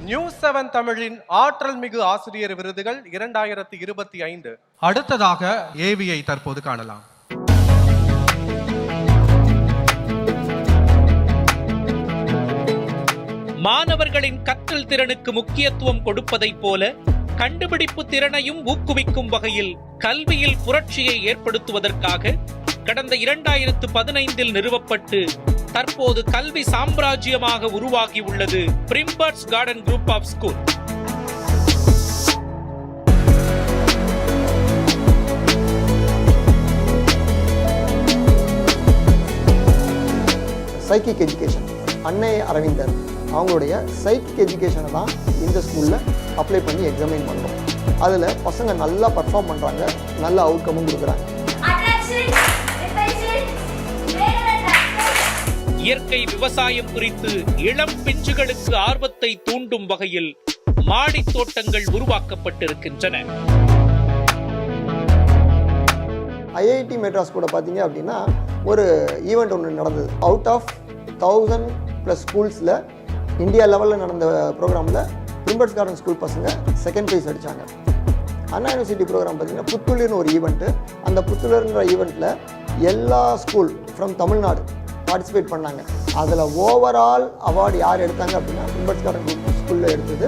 News 7 தமிழின் ஆற்றல் மிகு ஆசிரியர் விருதுகள் 2025. அடுத்ததாக ஏவியை தற்போது காணலாம். மாணவர்களின் கற்றல் திறனுக்கு முக்கியத்துவம் கொடுப்பதைப் போல கண்டுபிடிப்பு திறனையும் ஊக்குவிக்கும் வகையில் கல்வியில் புரட்சியை ஏற்படுத்துவதற்காக கடந்த 2015 நிறுவப்பட்டு தற்போது கல்வி சாம்ராஜ்யமாக உருவாகியுள்ளது பிரிம்பர்ஸ் garden group of school. Psychic education அன்னை அரவிந்தர் அவங்களுடைய சைக்கிக் எஜுகேஷனை தான் இந்த ஸ்கூலில் அப்ளை பண்ணி எக்ஸாமின் பண்ணுறோம். அதில் பசங்க நல்லா பர்ஃபார்ம் பண்ணுறாங்க, நல்ல அவுட்கமும் கொடுக்குறாங்க. இயற்கை விவசாயம் குறித்து இளம் பிஞ்சுகளுக்கு ஆர்வத்தை தூண்டும் வகையில் மாடி தோட்டங்கள் உருவாக்கப்பட்டிருக்கின்றன. ஐஐடி மெட்ராஸ் கூட பார்த்தீங்க அப்படின்னா ஒரு ஈவெண்ட் ஒன்று நடந்தது. அவுட் ஆஃப் 1000+ ஸ்கூல்ஸில் இந்தியா லெவலில் நடந்த ப்ரோக்ராமில் பிரிம்பர்ஸ் கார்டன் ஸ்கூல் பசங்க செகண்ட் ப்ரைஸ் அடித்தாங்க. அண்ணா யூனிவர்சிட்டி ப்ரோக்ராம் பார்த்திங்கன்னா புத்துளிர்னு ஒரு ஈவெண்ட்டு. அந்த புத்துளிர்ன்ற ஈவெண்ட்டில் எல்லா ஸ்கூல் ஃப்ரம் தமிழ்நாடு பார்ட்டிசிபேட் பண்ணாங்க. அதில் ஓவரால் அவார்டு யார் எடுத்தாங்க அப்படின்னா பிரிம்பர்ஸ் கார்டன் ஸ்கூலில் எடுத்தது.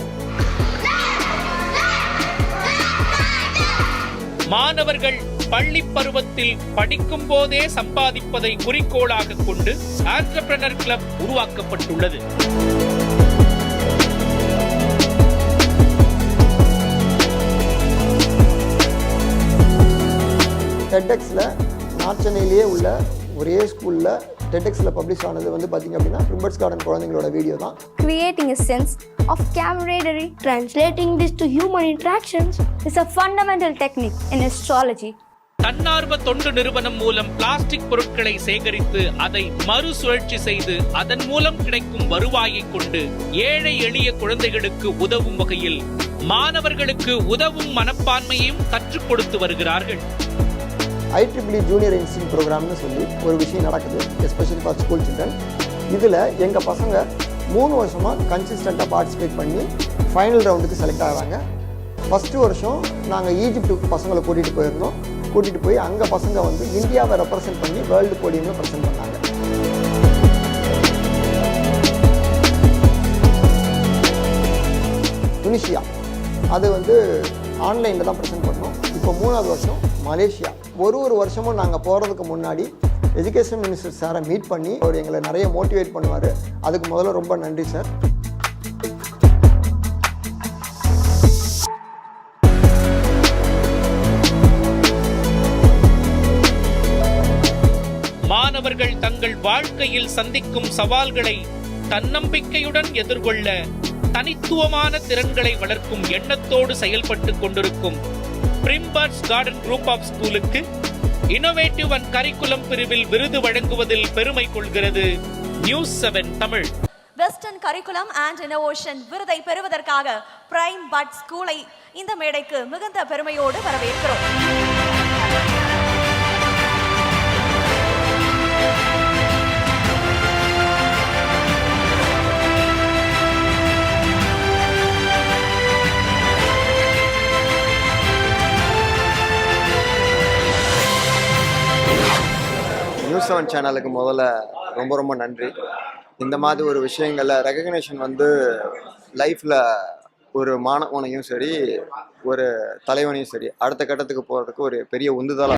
மாணவர்கள் பள்ளி பருவத்தில் படிக்கும் போதே சம்பாதிப்பதை குறிக்கோளாக கொண்டு ஆண்டர்பிரனர் கிளப் உருவாக்கப்பட்டுள்ளது. டெட்எக்ஸில் நார்த் சென்னையிலேயே உள்ள ஒரே ஸ்கூலில் டெட்எக்ஸில் பப்ளிஷ் ஆனது வந்து பார்த்திங்க அப்படின்னா பிரிம்பர்ஸ் கார்டன் குழந்தைங்களோட வீடியோ தான். Creating a sense of camaraderie, translating this to human interactions is a fundamental technique in astrology. தன்னார்வ தொண்டு நிறுவனம் மூலம் பிளாஸ்டிக் பொருட்களை சேகரித்து அதை மறுசுழற்சி செய்து அதன் மூலம் கிடைக்கும் வருவாயை கொண்டு ஏழை எளிய குழந்தைகளுக்கு உதவும் வகையில் மாணவர்களுக்கு உதவும் மனப்பான்மையையும் கற்றுக் கொடுத்து வருகிறார்கள். IEEE ஜூனியர் இன்ஸ்டியூட் ப்ரோக்ராம்னு சொல்லி ஒரு விஷயம் நடக்குது, எஸ்பெஷலி ஃபார் ஸ்கூல் சில்ட்ரன். இதில் எங்கள் பசங்க 3 வருஷமாக கன்சிஸ்டண்ட்டாக பார்ட்டிசிபேட் பண்ணி ஃபைனல் ரவுண்டுக்கு செலக்ட் ஆகிறாங்க. ஃபஸ்ட்டு வருஷம் நாங்கள் ஈஜிப்டுக்கு பசங்களை கூட்டிகிட்டு போயிருந்தோம். கூட்டிகிட்டு போய் அங்கே பசங்க வந்து இந்தியாவை ரெப்ரசென்ட் பண்ணி வேர்ல்டு போடியமில் ப்ரெசென்ட் பண்ணாங்க. துனிஷியா அது வந்து ஆன்லைனில் தான் ப்ரெசென்ட் பண்ணோம். இப்போ 3வது வருஷம் மலேசியா. ஒரு வருஷமும் நாங்கள் போகிறதுக்கு முன்னாடி எஜுகேஷன் மினிஸ்டர் சாரை மீட் பண்ணி அவர் எங்களை நிறைய மோட்டிவேட் பண்ணுவார். அதுக்கு முதல்ல ரொம்ப நன்றி சார். மாணவர்கள் தங்கள் வாழ்க்கையில் சந்திக்கும் சவால்களை தன்னம்பிக்கையுடன் எதிர்கொள்ள தனித்துவமான திறன்களை வளர்க்கும் எண்ணத்தோடு செயல்பட்டு கொண்டிருக்கும் பிரிம்பர்ஸ் கார்டன் குரூப் ஆஃப் ஸ்கூலுக்கு இன்னோவேட்டிவ் அண்ட் கரிக்குலம் பிரிவில் விருது வழங்குவதில் பெருமை கொள்கிறது news 7 Tamil. Western curriculum and innovation விருதை பெறுவதற்காக பிரைம் பட் ஸ்கூலை இந்த மேடைக்கு மிகுந்த பெருமையோடு வரவேற்கிறோம். நியூஸ் 7 சேனலுக்கு முதல்ல ரொம்ப நன்றி. இந்த மாதிரி ஒரு விஷயங்களில் ரெகக்னேஷன் வந்து லைஃப்பில் ஒரு மாணவனையும் சரி ஒரு தலைவனையும் சரி அடுத்த கட்டத்துக்கு போகிறதுக்கு ஒரு பெரிய உந்துதலாக